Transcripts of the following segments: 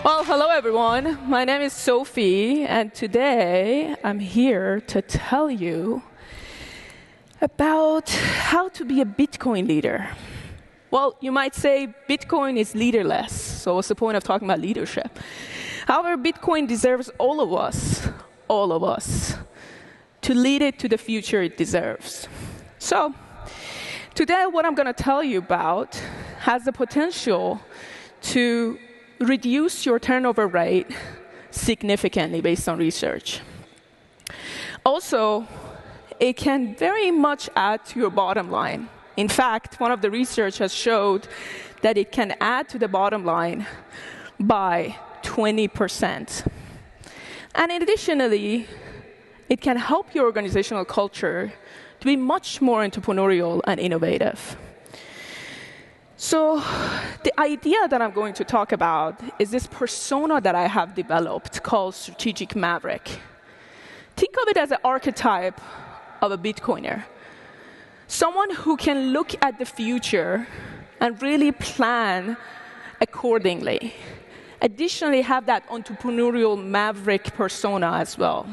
Well, hello everyone. My name is Sophie, and today I'm here to tell you about how to be a Bitcoin leader. Well, you might say Bitcoin is leaderless, so what's the point of talking about leadership? However, Bitcoin deserves all of us, to lead it to the future it deserves. So, today what I'm going to tell you about has the potential to reduce your turnover rate significantly based on research. Also, it can very much add to your bottom line. In fact, one of the research has showed that it can add to the bottom line by 20%. And additionally, it can help your organizational culture to be much more entrepreneurial and innovative. So the idea that I'm going to talk about is this persona that I have developed called Strategic Maverick. Think of it as an archetype of a Bitcoiner. Someone who can look at the future and really plan accordingly. Additionally, have that entrepreneurial maverick persona as well.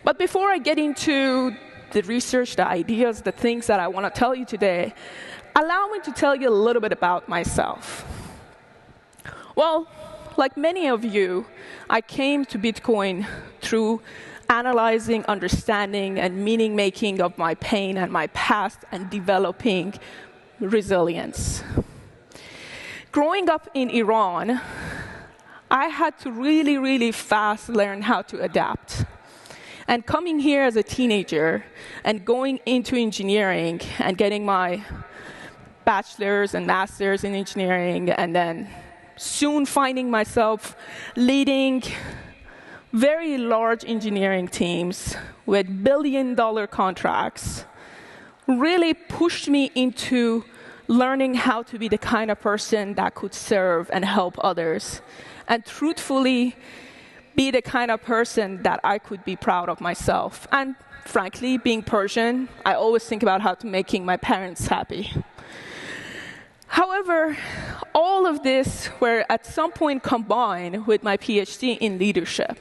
But before I get into the research, the ideas, the things that I want to tell you today, allow me to tell you a little bit about myself. Well, like many of you, I came to Bitcoin through analyzing, understanding, and meaning-making of my pain and my past and developing resilience. Growing up in Iran, I had to really fast learn how to adapt. And coming here as a teenager and going into engineering and getting my bachelor's and master's in engineering, and then soon finding myself leading very large engineering teams with billion-dollar contracts, really pushed me into learning how to be the kind of person that could serve and help others, and truthfully be the kind of person that I could be proud of myself. And frankly, being Persian, I always think about how to making my parents happy. However, all of this were at some point combined with my PhD in leadership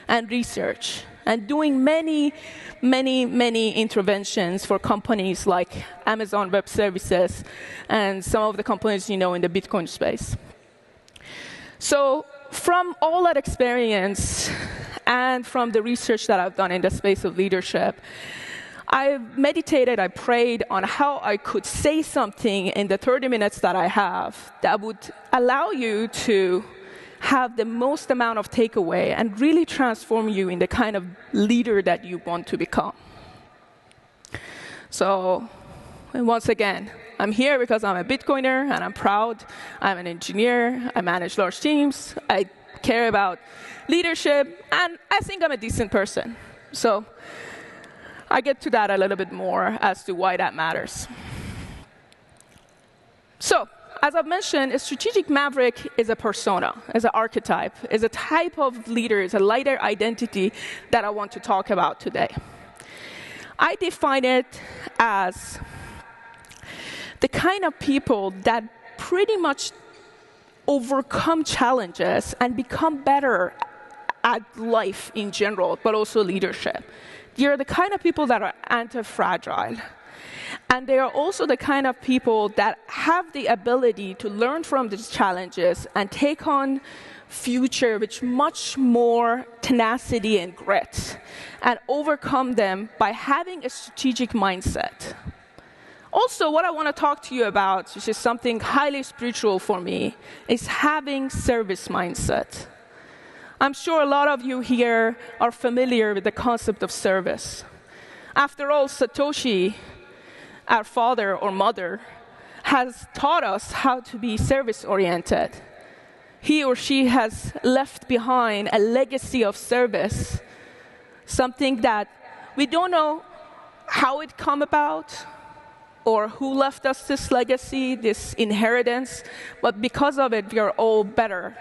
and research and doing many interventions for companies like Amazon Web Services and some of the companies you know in the Bitcoin space. So from all that experience and from the research that I've done in the space of leadership, I meditated, I prayed on how I could say something in the 30 minutes that I have that would allow you to have the most amount of takeaway and really transform you in the kind of leader that you want to become. So, once again, I'm here because I'm a Bitcoiner and I'm proud. I'm an engineer, I manage large teams, I care about leadership, and I think I'm a decent person. So, I get to that a little bit more as to why that matters. So, as I've mentioned, a strategic maverick is a persona, is an archetype, is a type of leader, is a lighter identity that I want to talk about today. I define it as the kind of people that pretty much overcome challenges and become better at life in general, but also leadership. They're the kind of people that are antifragile. And they are also the kind of people that have the ability to learn from these challenges and take on future with much more tenacity and grit and overcome them by having a strategic mindset. Also, what I want to talk to you about, which is something highly spiritual for me, is having service mindset. I'm sure a lot of you here are familiar with the concept of service. After all, Satoshi, our father or mother, has taught us how to be service-oriented. He or she has left behind a legacy of service, something that we don't know how it come about or who left us this legacy, this inheritance, but because of it, we are all better.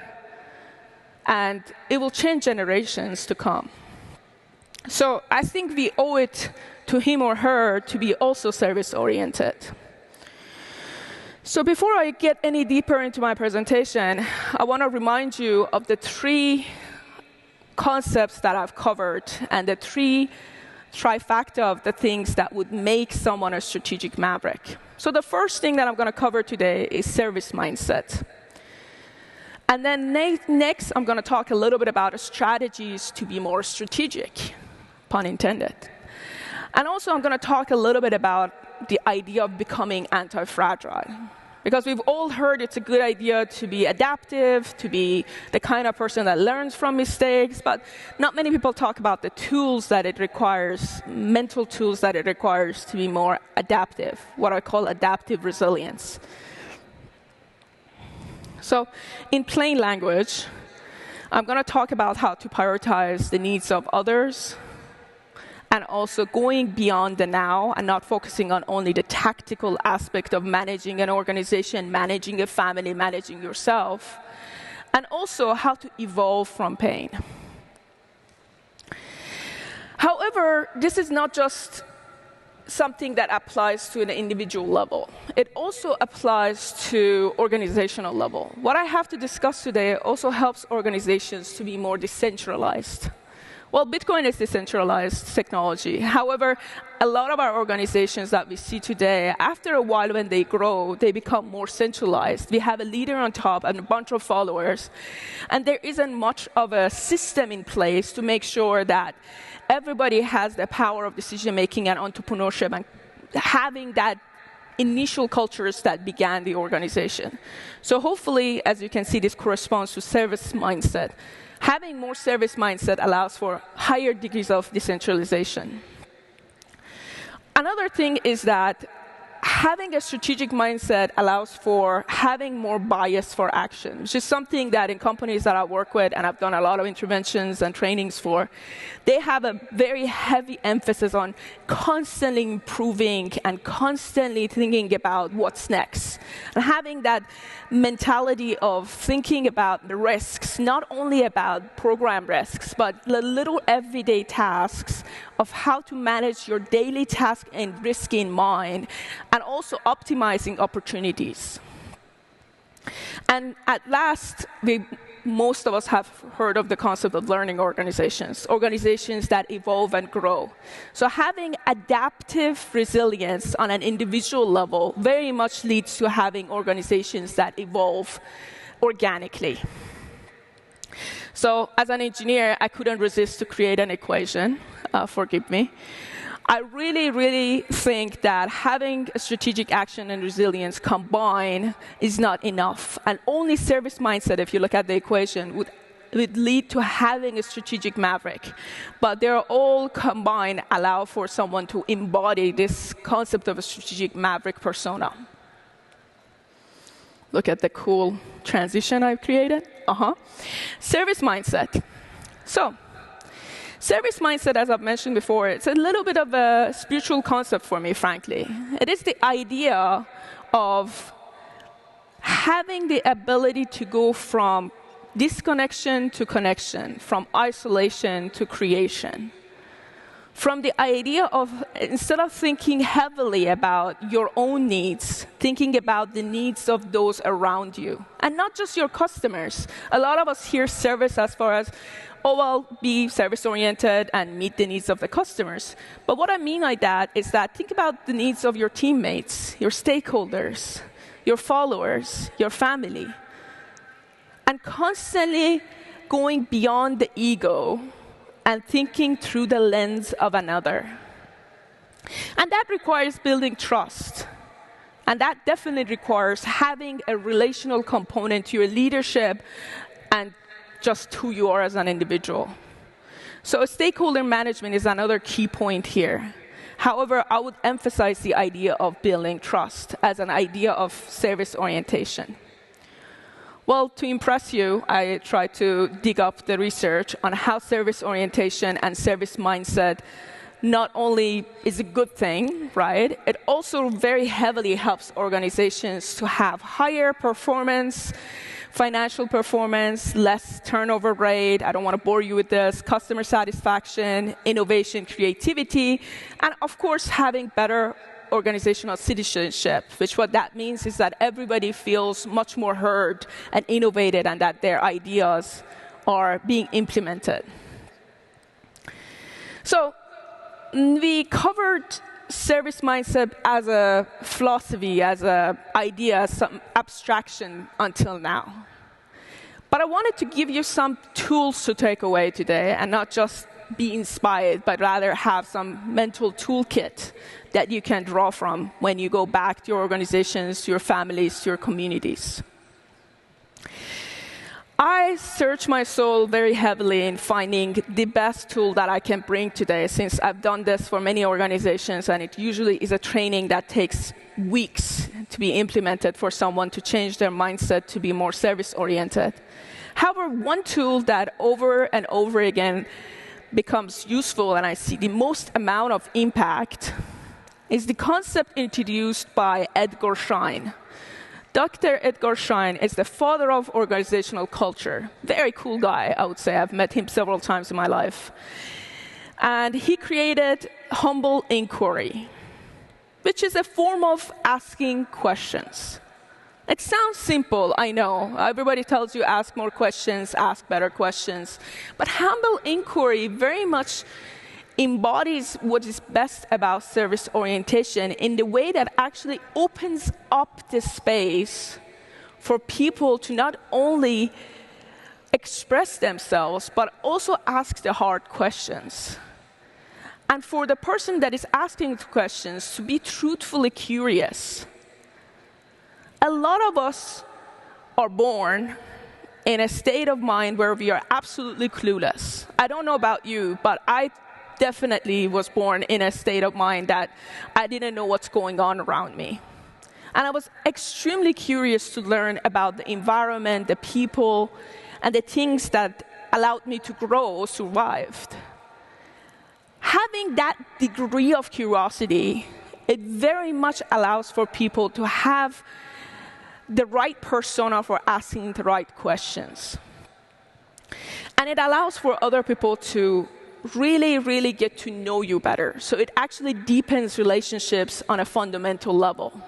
And it will change generations to come. So I think we owe it to him or her to be also service-oriented. So before I get any deeper into my presentation, I want to remind you of the 3 concepts that I've covered and the 3 trifecta of the things that would make someone a strategic maverick. So the first thing that I'm going to cover today is service mindset. And then next, I'm going to talk a little bit about strategies to be more strategic, pun intended. And also, I'm going to talk a little bit about the idea of becoming anti-fragile. Because we've all heard it's a good idea to be adaptive, to be the kind of person that learns from mistakes, but not many people talk about the tools that it requires, mental tools that it requires to be more adaptive, what I call adaptive resilience. So in plain language, I'm going to talk about how to prioritize the needs of others, and also going beyond the now and not focusing on only the tactical aspect of managing an organization, managing a family, managing yourself, and also how to evolve from pain. However, this is not just something that applies to an individual level. It also applies to organizational level. What I have to discuss today also helps organizations to be more decentralized. Well, Bitcoin is decentralized technology. However, a lot of our organizations that we see today, after a while when they grow, they become more centralized. We have a leader on top and a bunch of followers. And there isn't much of a system in place to make sure that everybody has the power of decision-making and entrepreneurship and having that initial cultures that began the organization. So hopefully, as you can see, this corresponds to service mindset. Having more service mindset allows for higher degrees of decentralization. Another thing is that having a strategic mindset allows for having more bias for action, which is something that in companies that I work with, and I've done a lot of interventions and trainings for, they have a very heavy emphasis on constantly improving and constantly thinking about what's next. And having that mentality of thinking about the risks, not only about program risks, but the little everyday tasks of how to manage your daily task and risk in mind, and also optimizing opportunities. And at last, most of us have heard of the concept of learning organizations that evolve and grow. So having adaptive resilience on an individual level very much leads to having organizations that evolve organically. So as an engineer, I couldn't resist to create an equation. Forgive me. I really, really think that having a strategic action and resilience combined is not enough. And only service mindset, if you look at the equation, would lead to having a strategic maverick. But they're all combined allow for someone to embody this concept of a strategic maverick persona. Look at the cool transition I've created. Service mindset. So, service mindset, as I've mentioned before, it's a little bit of a spiritual concept for me, frankly. It is the idea of having the ability to go from disconnection to connection, from isolation to creation. From the idea of, instead of thinking heavily about your own needs, thinking about the needs of those around you, and not just your customers. A lot of us hear service as far as, be service-oriented and meet the needs of the customers. But what I mean by that is that think about the needs of your teammates, your stakeholders, your followers, your family. And constantly going beyond the ego and thinking through the lens of another. And that requires building trust. And that definitely requires having a relational component to your leadership and just who you are as an individual. So stakeholder management is another key point here. However, I would emphasize the idea of building trust as an idea of service orientation. Well, to impress you, I tried to dig up the research on how service orientation and service mindset not only is a good thing, right? It also very heavily helps organizations to have higher performance, financial performance, less turnover rate, I don't want to bore you with this, customer satisfaction, innovation, creativity, and of course having better organizational citizenship, which what that means is that everybody feels much more heard and innovated and that their ideas are being implemented. So we covered service mindset as a philosophy, as an idea, as some abstraction until now. But I wanted to give you some tools to take away today and not just be inspired, but rather have some mental toolkit that you can draw from when you go back to your organizations, to your families, to your communities. I search my soul very heavily in finding the best tool that I can bring today, since I've done this for many organizations, and it usually is a training that takes weeks to be implemented for someone to change their mindset to be more service-oriented. However, one tool that over and over again becomes useful and I see the most amount of impact is the concept introduced by Edgar Schein. Dr. Edgar Schein is the father of organizational culture. Very cool guy, I would say. I've met him several times in my life. And he created humble inquiry, which is a form of asking questions. It sounds simple, I know. Everybody tells you ask more questions, ask better questions. But humble inquiry very much embodies what is best about service orientation in the way that actually opens up the space for people to not only express themselves, but also ask the hard questions. And for the person that is asking the questions to be truthfully curious. A lot of us are born in a state of mind where we are absolutely clueless. I don't know about you, but I definitely was born in a state of mind that I didn't know what's going on around me. And I was extremely curious to learn about the environment, the people, and the things that allowed me to grow, survived. Having that degree of curiosity, it very much allows for people to have the right persona for asking the right questions. And it allows for other people to really get to know you better. So it actually deepens relationships on a fundamental level.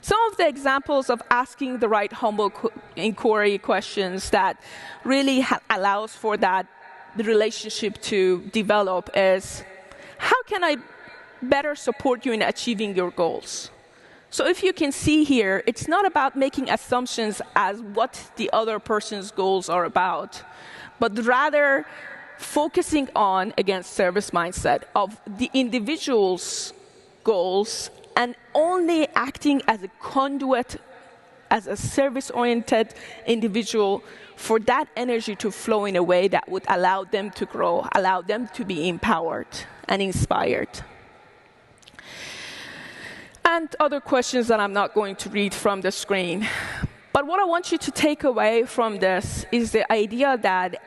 Some of the examples of asking the right humble inquiry questions that really allows for that relationship to develop is, how can I better support you in achieving your goals? So if you can see here, it's not about making assumptions as what the other person's goals are about, but rather focusing on, again, service mindset of the individual's goals and only acting as a conduit, as a service-oriented individual for that energy to flow in a way that would allow them to grow, allow them to be empowered and inspired. And other questions that I'm not going to read from the screen. But what I want you to take away from this is the idea that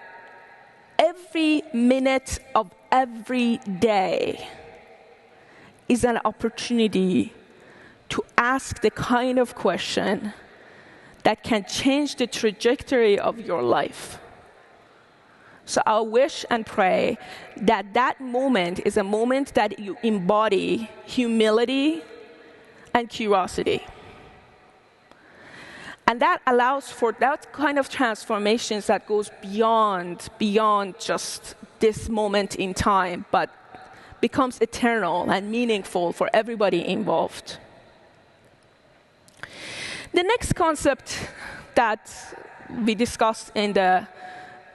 every minute of every day is an opportunity to ask the kind of question that can change the trajectory of your life. So I wish and pray that that moment is a moment that you embody humility and curiosity. And that allows for that kind of transformations that goes beyond just this moment in time, but becomes eternal and meaningful for everybody involved. The next concept that we discussed in the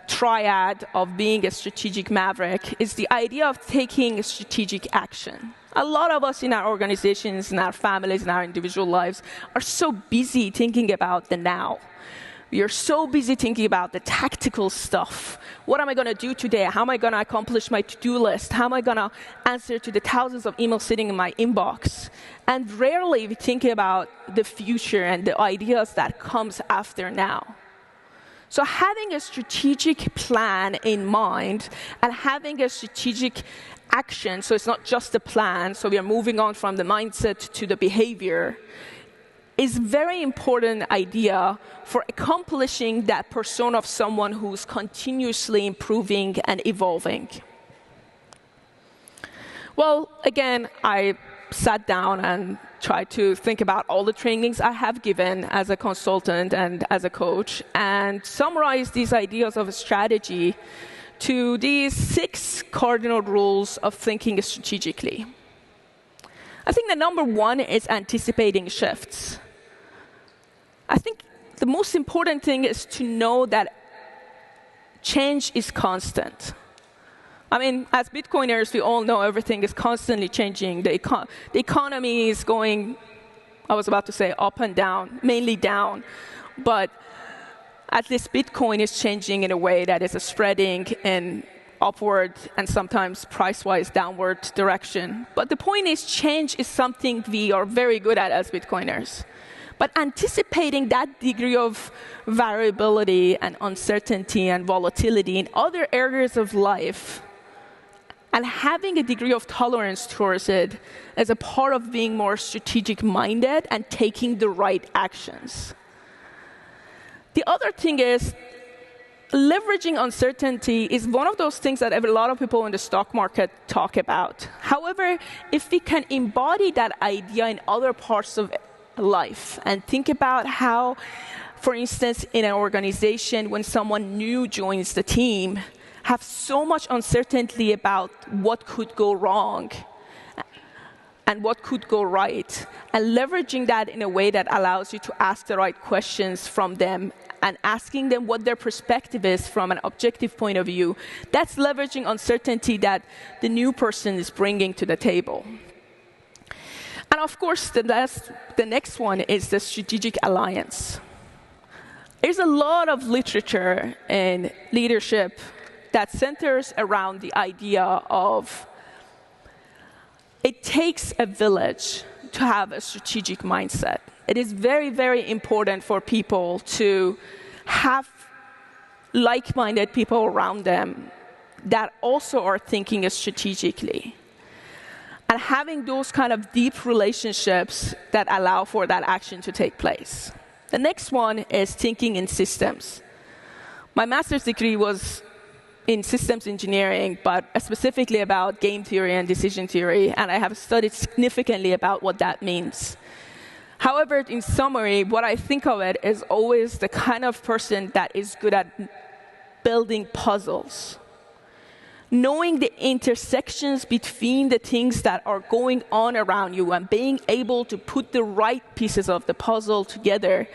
triad of being a strategic maverick is the idea of taking strategic action. A lot of us in our organizations, in our families, in our individual lives are so busy thinking about the now. We are so busy thinking about the tactical stuff. What am I going to do today? How am I going to accomplish my to-do list? How am I going to answer to the thousands of emails sitting in my inbox? And rarely we think about the future and the ideas that comes after now. So having a strategic plan in mind and having a strategic action, so it's not just a plan, so we are moving on from the mindset to the behavior, is very important idea for accomplishing that persona of someone who's continuously improving and evolving. Well, again, I sat down and tried to think about all the trainings I have given as a consultant and as a coach, and summarized these ideas of a strategy to these 6 cardinal rules of thinking strategically. I think the number 1 is anticipating shifts. I think the most important thing is to know that change is constant. I mean, as Bitcoiners, we all know everything is constantly changing. The economy is going, I was about to say up and down, mainly down. But at least Bitcoin is changing in a way that is spreading in upward and sometimes price-wise downward direction. But the point is, change is something we are very good at as Bitcoiners. But anticipating that degree of variability and uncertainty and volatility in other areas of life and having a degree of tolerance towards it as a part of being more strategic-minded and taking the right actions. The other thing is, leveraging uncertainty is one of those things that a lot of people in the stock market talk about. However, if we can embody that idea in other parts of life and think about how, for instance, in an organization, when someone new joins the team, have so much uncertainty about what could go wrong and what could go right, and leveraging that in a way that allows you to ask the right questions from them and asking them what their perspective is from an objective point of view, that's leveraging uncertainty that the new person is bringing to the table. And of course, the next one is the strategic alliance. There's a lot of literature in leadership that centers around the idea of it takes a village to have a strategic mindset. It is very, very important for people to have like-minded people around them that also are thinking strategically. And having those kind of deep relationships that allow for that action to take place. The next one is thinking in systems. My master's degree was in systems engineering, but specifically about game theory and decision theory, and I have studied significantly about what that means. However, in summary, what I think of it is always the kind of person that is good at building puzzles. Knowing the intersections between the things that are going on around you and being able to put the right pieces of the puzzle together,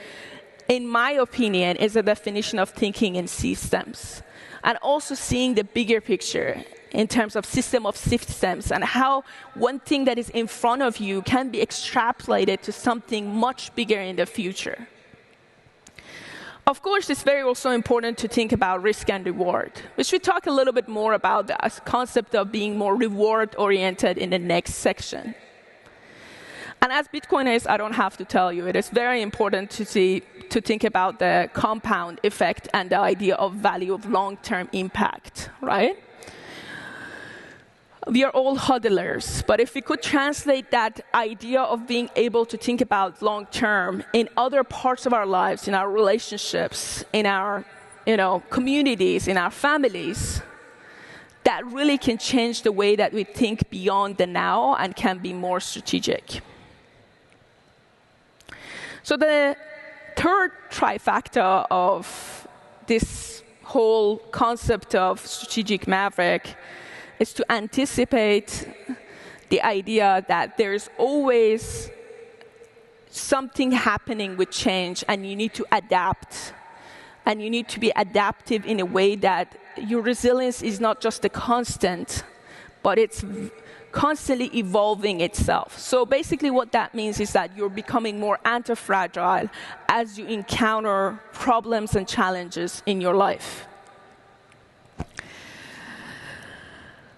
in my opinion, is a definition of thinking in systems. And also seeing the bigger picture in terms of system of systems and how one thing that is in front of you can be extrapolated to something much bigger in the future. Of course, it's very also important to think about risk and reward. We should talk a little bit more about the concept of being more reward-oriented in the next section. And as Bitcoiners, I don't have to tell you, it is very important to think about the compound effect and the idea of value of long-term impact, right? We are all hodlers, but if we could translate that idea of being able to think about long-term in other parts of our lives, in our relationships, in our communities, in our families, that really can change the way that we think beyond the now and can be more strategic. So the third trifecta of this whole concept of strategic maverick is to anticipate the idea that there's always something happening with change and you need to adapt. And you need to be adaptive in a way that your resilience is not just a constant, but it's constantly evolving itself. So basically what that means is that you're becoming more antifragile as you encounter problems and challenges in your life.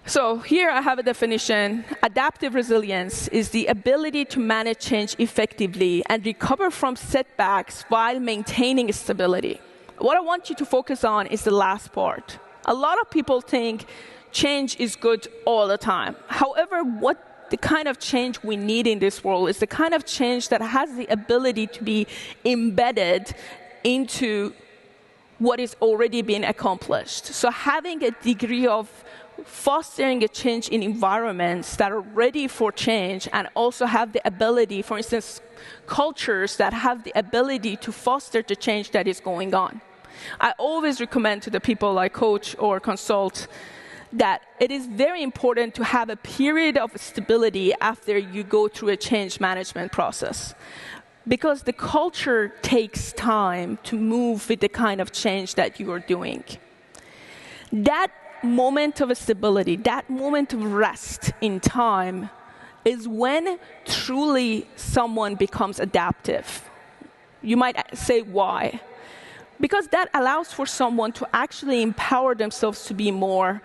So here I have a definition. Adaptive resilience is the ability to manage change effectively and recover from setbacks while maintaining stability. What I want you to focus on is the last part. A lot of people think change is good all the time. However, what the kind of change we need in this world is the kind of change that has the ability to be embedded into what is already being accomplished. So having a degree of fostering a change in environments that are ready for change and also have the ability, for instance, cultures that have the ability to foster the change that is going on. I always recommend to the people I coach or consult that it is very important to have a period of stability after you go through a change management process, because the culture takes time to move with the kind of change that you are doing. That moment of stability, that moment of rest in time, is when truly someone becomes adaptive. You might say, why? Because that allows for someone to actually empower themselves to be more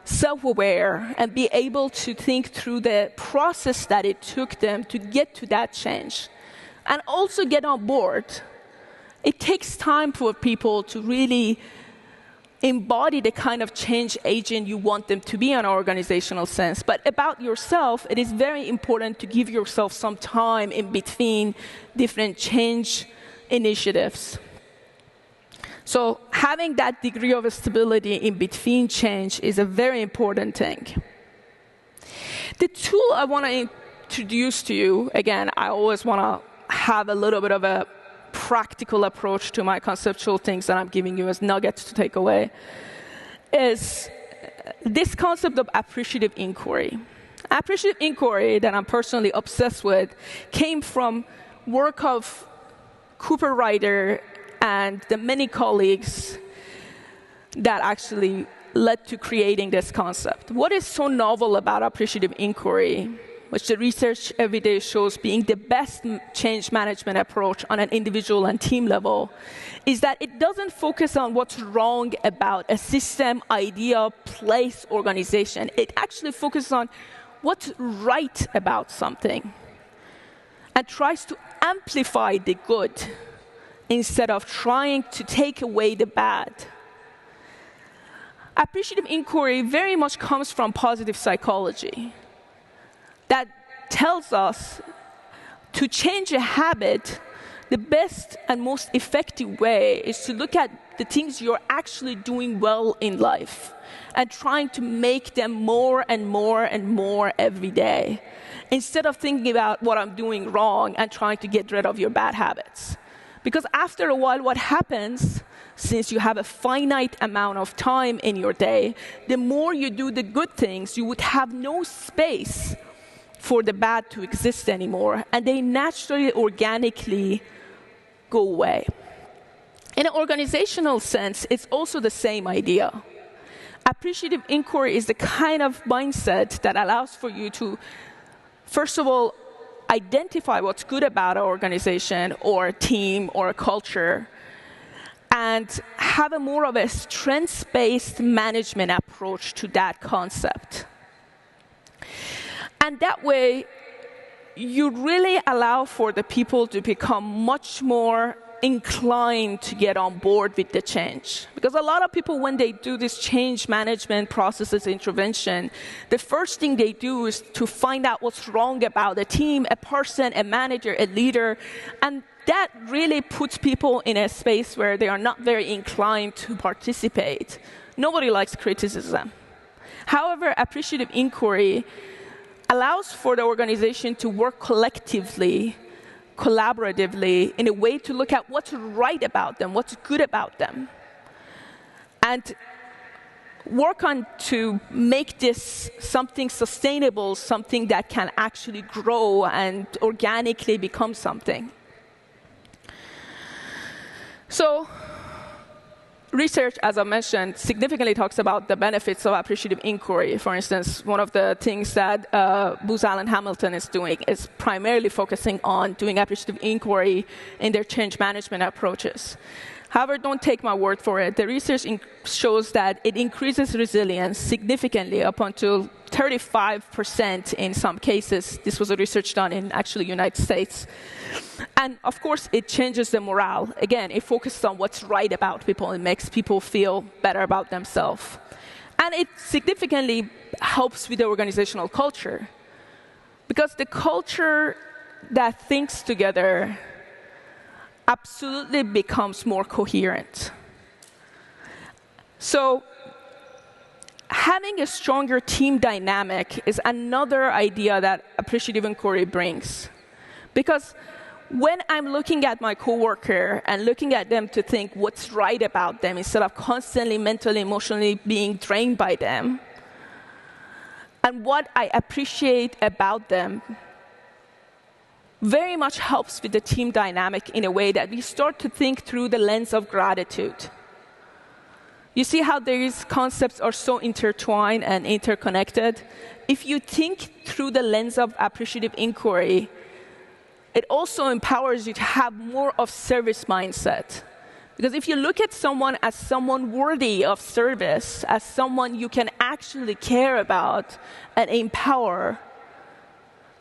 self-aware and be able to think through the process that it took them to get to that change, and also get on board. It takes time for people to really embody the kind of change agent you want them to be in an organizational sense. But about yourself, it is very important to give yourself some time in between different change initiatives. So having that degree of stability in between change is a very important thing. The tool I want to introduce to you, again, I always want to have a little bit of a practical approach to my conceptual things that I'm giving you as nuggets to take away, is this concept of appreciative inquiry. Appreciative inquiry, that I'm personally obsessed with, came from work of Cooper Ryder and the many colleagues that actually led to creating this concept. What is so novel about appreciative inquiry, which the research every day shows being the best change management approach on an individual and team level, is that it doesn't focus on what's wrong about a system, idea, place, organization. It actually focuses on what's right about something and tries to amplify the good instead of trying to take away the bad. Appreciative inquiry very much comes from positive psychology that tells us to change a habit, the best and most effective way is to look at the things you're actually doing well in life and trying to make them more and more and more every day, instead of thinking about what I'm doing wrong and trying to get rid of your bad habits. Because after a while, what happens, since you have a finite amount of time in your day, the more you do the good things, you would have no space for the bad to exist anymore, and they naturally, organically go away. In an organizational sense, it's also the same idea. Appreciative inquiry is the kind of mindset that allows for you to, first of all, identify what's good about an organization or a team or a culture, and have a more of a strengths-based management approach to that concept. And that way, you really allow for the people to become much more inclined to get on board with the change. Because a lot of people, when they do this change management processes intervention, the first thing they do is to find out what's wrong about a team, a person, a manager, a leader, and that really puts people in a space where they are not very inclined to participate. Nobody likes criticism. However, appreciative inquiry allows for the organization to work collectively, collaboratively, in a way to look at what's right about them, what's good about them, and work on to make this something sustainable, something that can actually grow and organically become something. So, research, as I mentioned, significantly talks about the benefits of appreciative inquiry. For instance, one of the things that Booz Allen Hamilton is doing is primarily focusing on doing appreciative inquiry in their change management approaches. However, don't take my word for it. The research shows that it increases resilience significantly, up until 35% in some cases. This was a research done in actually United States. And of course, it changes the morale. Again, it focuses on what's right about people. It makes people feel better about themselves. And it significantly helps with the organizational culture. Because the culture that thinks together absolutely becomes more coherent. So having a stronger team dynamic is another idea that appreciative inquiry brings. Because when I'm looking at my coworker and looking at them to think what's right about them instead of constantly mentally, emotionally being drained by them, and what I appreciate about them very much helps with the team dynamic in a way that we start to think through the lens of gratitude. You see how these concepts are so intertwined and interconnected? If you think through the lens of appreciative inquiry, it also empowers you to have more of service mindset. Because if you look at someone as someone worthy of service, as someone you can actually care about and empower,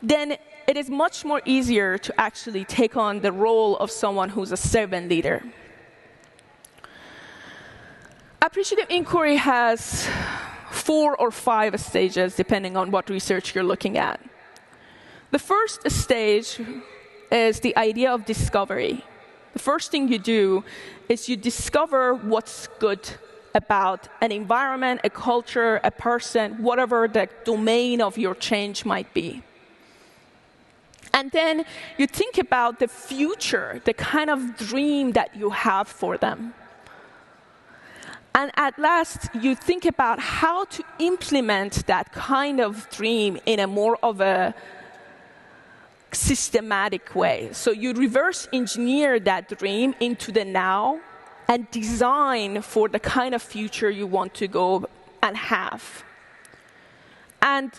then it is much more easier to actually take on the role of someone who's a servant leader. Appreciative inquiry has 4 or 5 stages, depending on what research you're looking at. The first stage is the idea of discovery. The first thing you do is you discover what's good about an environment, a culture, a person, whatever the domain of your change might be. And then you think about the future, the kind of dream that you have for them. And at last, you think about how to implement that kind of dream in a more of a systematic way. So you reverse engineer that dream into the now and design for the kind of future you want to go and have. And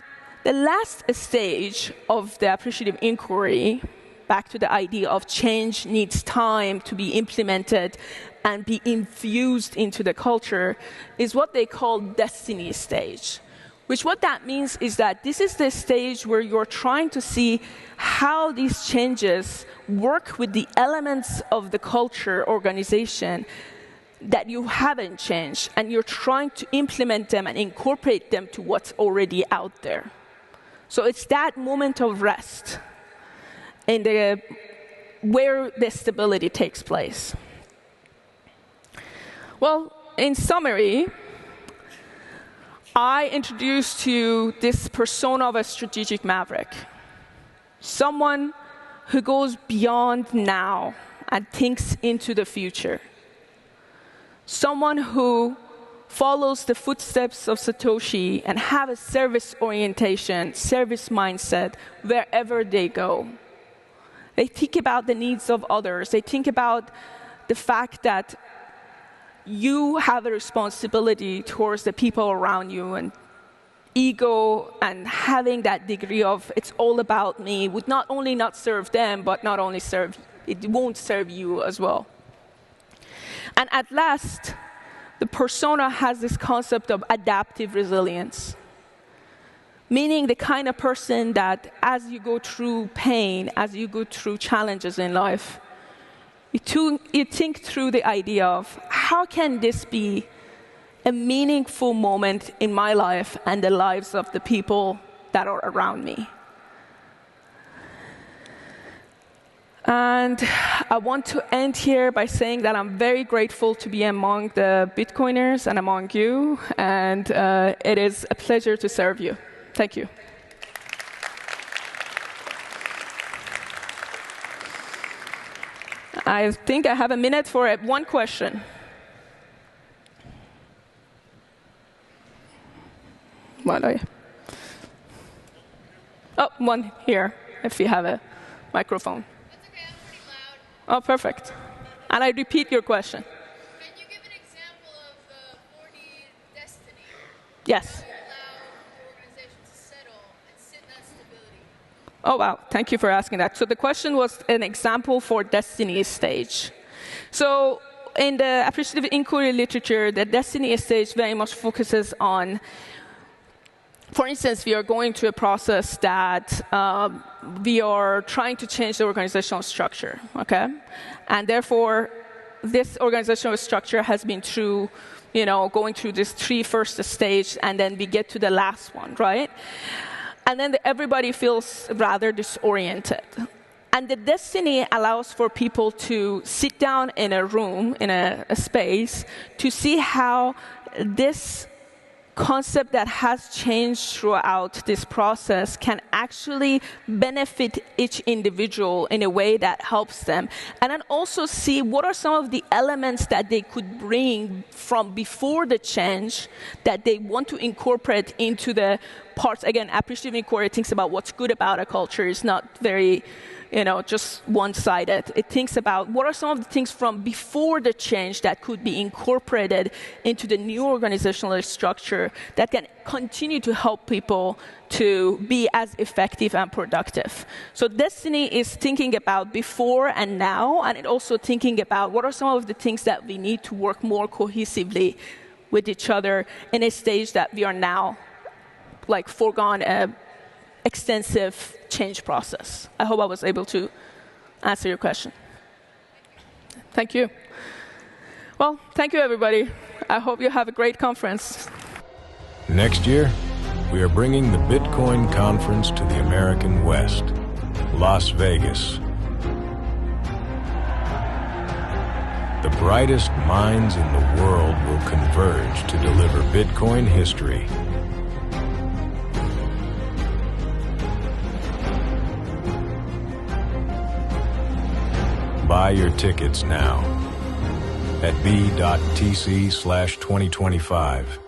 the last stage of the appreciative inquiry, back to the idea of change needs time to be implemented and be infused into the culture, is what they call destiny stage. Which what that means is that this is the stage where you're trying to see how these changes work with the elements of the culture organization that you haven't changed, and you're trying to implement them and incorporate them to what's already out there. So it's that moment of rest in where the stability takes place. Well, in summary, I introduced to you this persona of a strategic maverick. Someone who goes beyond now and thinks into the future. Someone who follows the footsteps of Satoshi and have a service orientation, service mindset wherever they go. They think about the needs of others. They think about the fact that you have a responsibility towards the people around you, and ego and having that degree of it's all about me would not only not serve them, but not only it won't serve you as well. And at last, the persona has this concept of adaptive resilience, meaning the kind of person that as you go through pain, as you go through challenges in life, you think through the idea of how can this be a meaningful moment in my life and the lives of the people that are around me. And I want to end here by saying that I'm very grateful to be among the Bitcoiners and among you, and it is a pleasure to serve you. Thank you. I think I have a minute for one question. Oh, one here, if you have a microphone. That's okay, I'm pretty loud. Oh, perfect. And I repeat your question. Can you give an example of the 4D destiny? Yes. How you allow the organization to settle and sit in that stability? Oh, wow. Thank you for asking that. So the question was an example for destiny stage. So in the appreciative inquiry literature, the destiny stage very much focuses on, for instance, we are going through a process that we are trying to change the organizational structure, okay? And therefore, this organizational structure has been through, going through this 3 first stage, and then we get to the last one, right? And then everybody feels rather disoriented. And the destiny allows for people to sit down in a room, in a space, to see how this concept that has changed throughout this process can actually benefit each individual in a way that helps them. And then also see what are some of the elements that they could bring from before the change that they want to incorporate into the parts. Again, Appreciative Inquiry thinks about what's good about a culture. It's not very just one-sided. It thinks about what are some of the things from before the change that could be incorporated into the new organizational structure that can continue to help people to be as effective and productive. So Destiny is thinking about before and now, and it also thinking about what are some of the things that we need to work more cohesively with each other in a stage that we are now, like, foregone a extensive change process. I hope I was able to answer your question. Thank you. Well, thank you, everybody. I hope you have a great conference. Next year, we are bringing the Bitcoin conference to the American West, Las Vegas. The brightest minds in the world will converge to deliver Bitcoin history. Buy your tickets now at b.tc/2025.